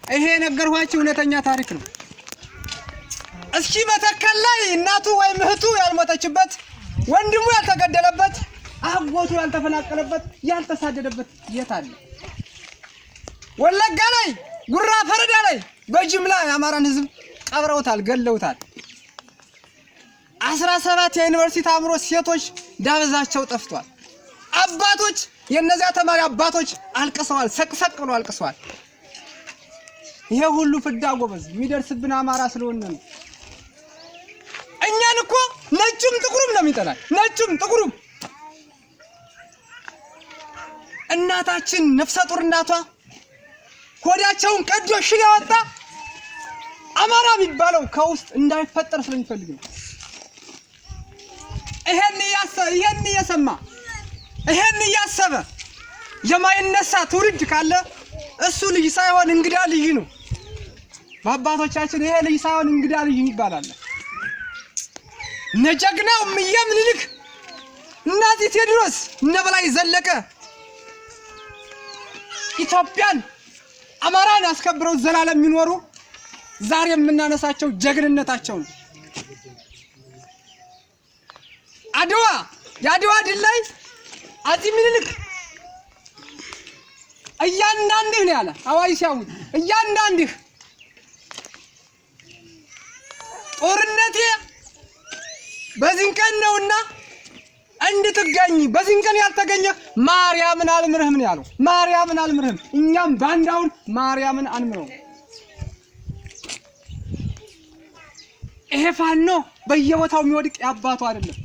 ይሄ ነገርኳችሁ እውነተኛ ታሪክ ነው። እስኪ መተከል ላይ እናቱ ወይ እህቱ ያልሞተችበት ወንድሙ ያልተገደለበት አጎቱ ያልተፈናቀለበት ያልተሳደደበት የት አለ? ወለጋ ላይ ጉራ ፈረዳ ላይ በጅምላ የአማራን ህዝብ ቀብረውታል፣ ገለውታል። 17 የዩኒቨርሲቲ ተማሪ ሴቶች ዳበዛቸው ጠፍቷል። አባቶች የነዚያ ተማሪ አባቶች አልቅሰዋል፣ ሰቅሰቅ ብለው አልቅሰዋል። ይሄ ሁሉ ፍዳ ጎበዝ የሚደርስብን አማራ ስለሆነ ነው። እኛን እኮ ነጩም ጥቁሩም ነው የሚጠላል፣ ነጩም ጥቁሩም። እናታችን ነፍሰ ጡር እናቷ ሆዳቸውን ቀዶ ሽል ያወጣ አማራ የሚባለው ከውስጥ እንዳይፈጠር ስለሚፈልግ ነው። ይሄን እየሰማ ይሄን እያሰበ የማይነሳ ትውልድ ካለ እሱ ልጅ ሳይሆን እንግዳ ልጅ ነው። በአባቶቻችን ይሄ ልጅ ሳይሆን እንግዳ ልጅ ይባላል። ነጀግናው ምኒልክ እና አፄ ቴዎድሮስ እነ በላይ ዘለቀ ኢትዮጵያን አማራን አስከብረው ዘላለም የሚኖሩ ዛሬ የምናነሳቸው ጀግንነታቸው ነው። የአድዋ ድል ላይ አፄ ምኒልክ እያንዳንድህ ነው ያለ አዋይ ሲያውት እያንዳንድህ ጦርነቴ በዚህ ቀን ነውና እንድትገኝ በዚህ ቀን ያልተገኘ ማርያምን አልምርህም ነው ያለው። ማርያምን አልምርህም። እኛም ባንዳውን ማርያምን አንምረው። ይሄ ፋኖ በየቦታው የሚወድቅ ያባቱ አይደለም፣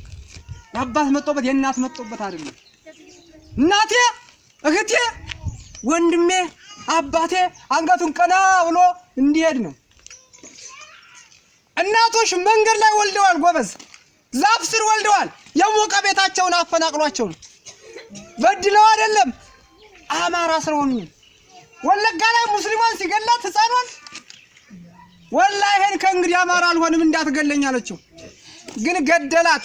ያባት መጥቶበት የእናት መጥቶበት አይደለም። እናቴ እህቴ ወንድሜ አባቴ አንገቱን ቀና ብሎ እንዲሄድ ነው። እናቶች መንገድ ላይ ወልደዋል፣ ጎበዝ ዛፍ ስር ወልደዋል። የሞቀ ቤታቸውን አፈናቅሏቸው ነው። በድለው አይደለም አማራ ስለሆኑ። ወለጋ ላይ ሙስሊማን ሲገላት ህፃኗን ወላሂ ይሄን ከእንግዲህ አማራ አልሆንም እንዳትገለኝ አለችው። ግን ገደላት።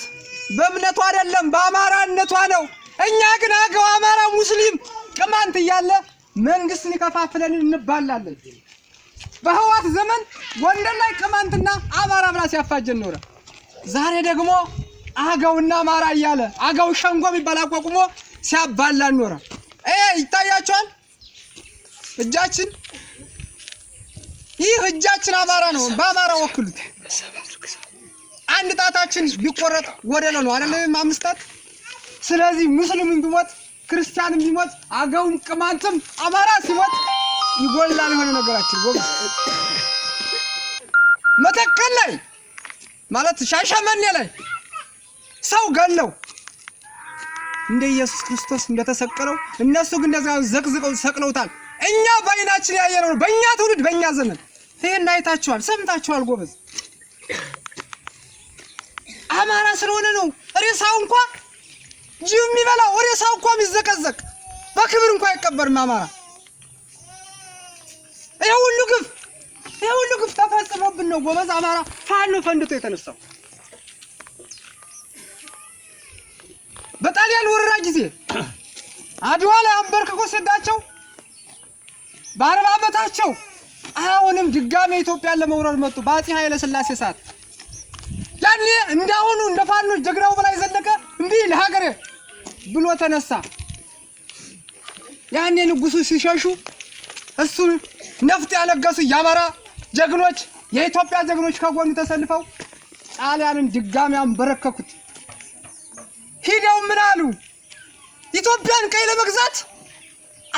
በእምነቷ አይደለም በአማራነቷ ነው። እኛ ግን አገው አማራ ሙስሊም ቅማንት እያለ መንግስትን ይከፋፍለን እንባላለን። በህዋት ዘመን ጎንደር ላይ ቅማንትና አማራ ብላ ሲያፋጀን ኖረ። ዛሬ ደግሞ አገውና አማራ እያለ አገው ሸንጎ የሚባል አቋቁሞ ሲያባላን ኖረ። ይታያቸዋል እጃችን። ይህ እጃችን አማራ ነው። በአማራ ወክሉት። አንድ ጣታችን ቢቆረጥ ወደለ ነው አይደለም 5 ጣት። ስለዚህ ሙስሊምም ቢሞት ክርስቲያንም ቢሞት አገውም ቅማንትም አማራ ሲሞት ይጎላል የሆነ ነገራችን። ጎበዝ መተከል ላይ ማለት ሻሸመኔ ላይ ሰው ገለው እንደ ኢየሱስ ክርስቶስ እንደተሰቀለው እነሱ ግን እንደዛ ዘቅዝቀው ሰቅለውታል። እኛ ባይናችን ያየነው በእኛ ትውልድ በእኛ ዘመን ይሄን አይታችኋል፣ ሰምታችኋል። ጎበዝ አማራ ስለሆነ ነው ሬሳው እንኳን ጅብ የሚበላው ሬሳው እንኳን የሚዘቀዘቅ በክብር እንኳን አይቀበርም አማራ። ይሄ ሁሉ ግፍ ተፈጽሞብን ነው ጎበዝ አማራ ፋኖ ፈንድቶ የተነሳው። በጣሊያን ወረራ ጊዜ አድዋ ላይ አንበርክኮ ሰዳቸው በ40 ዓመታቸው። አሁንም ድጋሜ ኢትዮጵያን ለመውረር መጡ በአፄ ኃይለ ሥላሴ ሰዓት። ያኔ እንዳሁኑ እንደ ፋኖ ጀግራው በላይ ዘለቀ እንዲህ ለሀገሬ ብሎ ተነሳ። ያኔ ንጉሱ ሲሸሹ እሱ ነፍጥ ያለገሱ ያማራ ጀግኖች የኢትዮጵያ ጀግኖች ከጎኑ ተሰልፈው ጣሊያንን ድጋሜ አንበረከኩት። ሂደው ምን አሉ? ኢትዮጵያን ቀይ ለመግዛት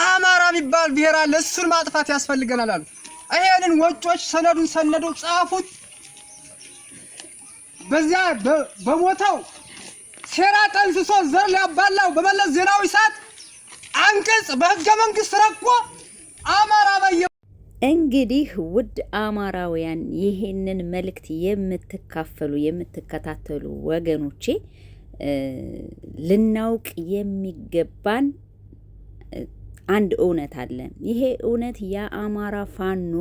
አማራ የሚባል ብሔር አለ፣ እሱን ማጥፋት ያስፈልገናል አሉ። ይሄንን ወጮች ሰነዱን ሰነደው ጻፉት። በዚያ በሞተው ሴራ ጠንስሶ ዘር ሊያባላው በመለስ ዜናዊ ሰዓት አንቀጽ በህገ መንግስት ረቆ አማራ በየ እንግዲህ ውድ አማራውያን ይሄንን መልእክት የምትካፈሉ የምትከታተሉ ወገኖቼ ልናውቅ የሚገባን አንድ እውነት አለ። ይሄ እውነት የአማራ ፋኖ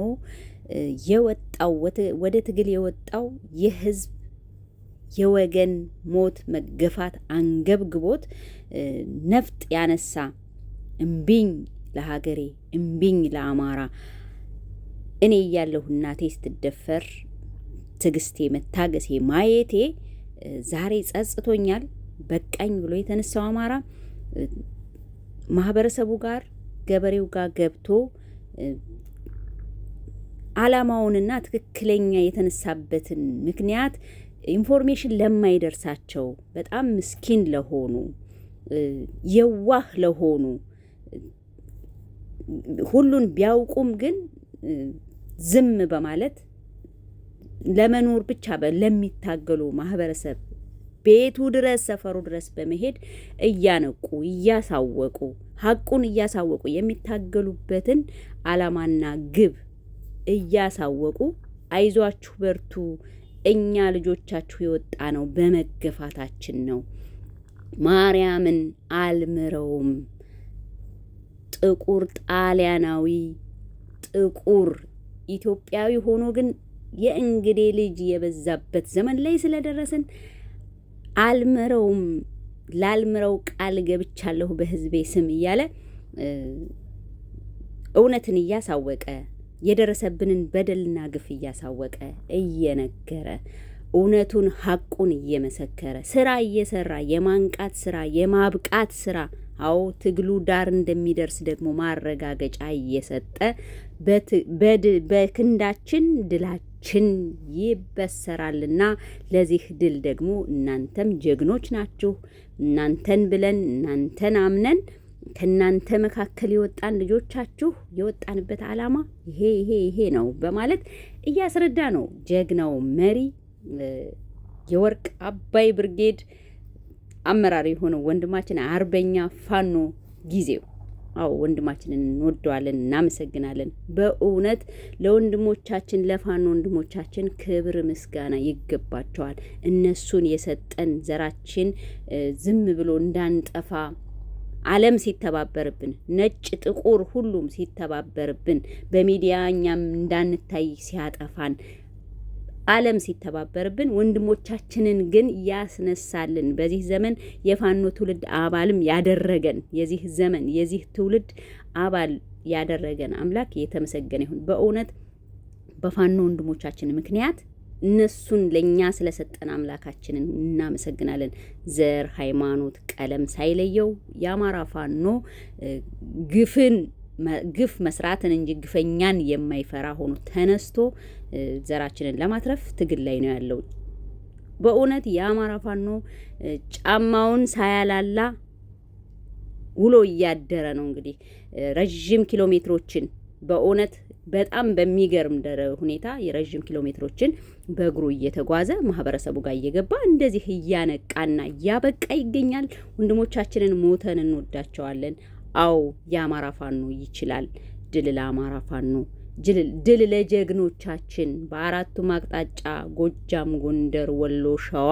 የወጣው ወደ ትግል የወጣው የህዝብ የወገን ሞት መገፋት አንገብግቦት ነፍጥ ያነሳ እምቢኝ ለሀገሬ እምቢኝ ለአማራ እኔ እያለሁ እናቴ ስትደፈር ትዕግስቴ መታገሴ ማየቴ ዛሬ ጸጽቶኛል። በቃኝ ብሎ የተነሳው አማራ ማህበረሰቡ ጋር ገበሬው ጋር ገብቶ አላማውንና ትክክለኛ የተነሳበትን ምክንያት ኢንፎርሜሽን ለማይደርሳቸው በጣም ምስኪን ለሆኑ የዋህ ለሆኑ ሁሉን ቢያውቁም ግን ዝም በማለት ለመኖር ብቻ ለሚታገሉ ማህበረሰብ ቤቱ ድረስ ሰፈሩ ድረስ በመሄድ እያነቁ እያሳወቁ ሀቁን እያሳወቁ የሚታገሉበትን አላማና ግብ እያሳወቁ አይዟችሁ በርቱ፣ እኛ ልጆቻችሁ የወጣ ነው በመገፋታችን ነው፣ ማርያምን አልምረውም፣ ጥቁር ጣሊያናዊ ጥቁር ኢትዮጵያዊ ሆኖ ግን የእንግዴ ልጅ የበዛበት ዘመን ላይ ስለደረስን አልምረውም፣ ላልምረው ቃል ገብቻለሁ በህዝቤ ስም እያለ እውነትን እያሳወቀ የደረሰብንን በደልና ግፍ እያሳወቀ እየነገረ እውነቱን ሀቁን እየመሰከረ ስራ እየሰራ የማንቃት ስራ የማብቃት ስራ አዎ ትግሉ ዳር እንደሚደርስ ደግሞ ማረጋገጫ እየሰጠ በክንዳችን ድላችን ይበሰራልና ለዚህ ድል ደግሞ እናንተም ጀግኖች ናችሁ። እናንተን ብለን እናንተን አምነን ከናንተ መካከል የወጣን ልጆቻችሁ የወጣንበት አላማ ይሄ ነው በማለት እያስረዳ ነው ጀግናው መሪ የወርቅ አባይ ብርጌድ አመራር የሆነው ወንድማችን አርበኛ ፋኖ ጊዜው። አዎ ወንድማችንን እንወደዋለን፣ እናመሰግናለን። በእውነት ለወንድሞቻችን ለፋኖ ወንድሞቻችን ክብር ምስጋና ይገባቸዋል። እነሱን የሰጠን ዘራችን ዝም ብሎ እንዳንጠፋ ዓለም ሲተባበርብን ነጭ ጥቁር ሁሉም ሲተባበርብን በሚዲያ እኛም እንዳንታይ ሲያጠፋን ዓለም ሲተባበርብን ወንድሞቻችንን ግን ያስነሳልን በዚህ ዘመን የፋኖ ትውልድ አባልም ያደረገን የዚህ ዘመን የዚህ ትውልድ አባል ያደረገን አምላክ የተመሰገነ ይሁን። በእውነት በፋኖ ወንድሞቻችን ምክንያት እነሱን ለኛ ስለሰጠን አምላካችንን እናመሰግናለን። ዘር፣ ሃይማኖት፣ ቀለም ሳይለየው የአማራ ፋኖ ግፍ መስራትን እንጂ ግፈኛን የማይፈራ ሆኖ ተነስቶ ዘራችንን ለማትረፍ ትግል ላይ ነው ያለው። በእውነት የአማራ ፋኖ ጫማውን ሳያላላ ውሎ እያደረ ነው። እንግዲህ ረዥም ኪሎ ሜትሮችን በእውነት በጣም በሚገርም ሁኔታ የረዥም ኪሎ ሜትሮችን በእግሩ እየተጓዘ ማህበረሰቡ ጋር እየገባ እንደዚህ እያነቃና እያበቃ ይገኛል። ወንድሞቻችንን ሞተን እንወዳቸዋለን። አዎ የአማራ ፋኖ ይችላል። ድል ለአማራ ፋኖ፣ ድል ለጀግኖቻችን በአራቱም አቅጣጫ ጎጃም፣ ጎንደር፣ ወሎ፣ ሸዋ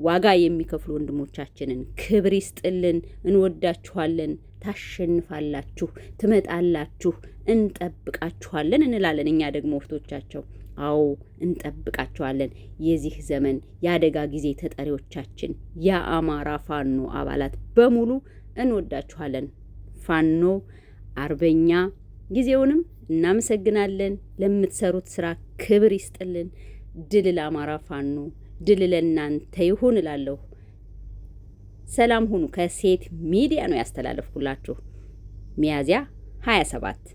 ዋጋ የሚከፍሉ ወንድሞቻችንን ክብር ይስጥልን። እንወዳችኋለን። ታሸንፋላችሁ፣ ትመጣላችሁ፣ እንጠብቃችኋለን እንላለን። እኛ ደግሞ ወርቶቻቸው አዎ እንጠብቃችኋለን። የዚህ ዘመን የአደጋ ጊዜ ተጠሪዎቻችን የአማራ ፋኖ አባላት በሙሉ እንወዳችኋለን። ፋኖ አርበኛ ጊዜውንም እናመሰግናለን። ለምትሰሩት ስራ ክብር ይስጥልን። ድል ለአማራ ፋኖ፣ ድል ለእናንተ ይሁን እላለሁ። ሰላም ሁኑ። ከሴት ሚዲያ ነው ያስተላለፍኩላችሁ። ሚያዝያ 27